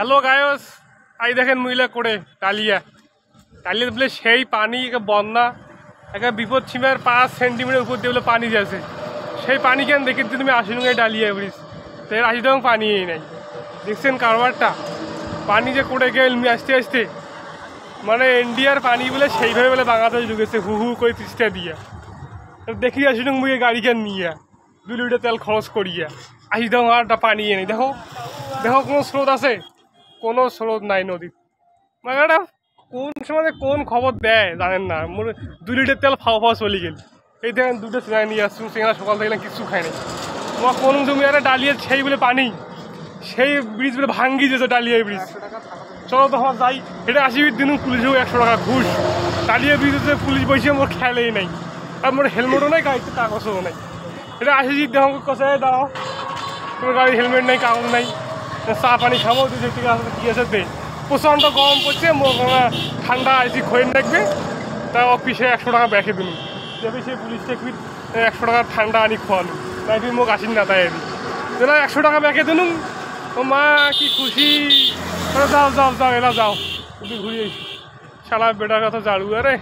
Hello গায়স, I দেখেন মহিলা করে টালিয়া টালিয়া বলে সেই পানি বন্যা একটা বিপদ সীমার 5 সেন্টিমিটার উপর দিয়ে বলে পানি যাচ্ছে। সেই পানি কেন দেখে তুমি আসি নুঙ্গাই ডালিয়া ব্রিজ তো এর আসি তখন পানি নাই। দেখছেন কারবারটা পানি যে করে গেল আসতে আসতে মানে ইন্ডিয়ার পানি বলে সেইভাবে বলে বাংলাদেশ ঢুকেছে হু হু করে তিস্তা দিয়া। দেখি আসি নুং মুখে গাড়ি কেন নিয়ে 2 লিটার তেল খরচ করিয়া আসি তখন আরটা পানি নেই। দেখো দেখো কোনো স্রোত আছে? কোনো স্রোত নাই নদীর। মানে এটা কোন সময় কোন খবর দেয় জানেন না। মোর 2 লিটার তেল ফাওয়া চলে গেল। এই দেখেন 2টা সিঙ্গারা নিয়ে আসছুন, সিঙ্গারা সকাল থেকে কিছু খাই নাই। তোমার কোন জমি আরে ডালিয়ে সেই বলে পানি সেই ব্রিজ বলে ভাঙ্গি যেত ডালিয়া ব্রিজ। চলো তখন যাই এটা 80 দিন পুলিশেও 100 টাকা ঘুষ। ডালিয়া ব্রিজে পুলিশ বসে মোর খেয়ালেই নাই, আর মোর হেলমেটও নাই, গাড়িতে কাগজও নাই। এটা 80 দেহ কষায় দাও, তোমার গাড়ি হেলমেট নাই, কাগজ নাই, চা পানি খাবো 2 টাকা ঠিক আছে দে। প্রচণ্ড গরম পড়ছে, ঠান্ডা আইসি খয়ে রাখবে তা অফিসে 100 টাকা ব্যাকে দিন যাবে। সেই পুলিশটা কি 100 টাকা ঠান্ডা আনি খোয়ানো তাই তুই মোক আসিন না তাই এরা 100 টাকা ব্যাকে দিন। ও মা কি খুশি, যাও যাও যাও এরা যাও, তুমি ঘুরিয়ে শালা বেটার কথা জাড়ু আরে।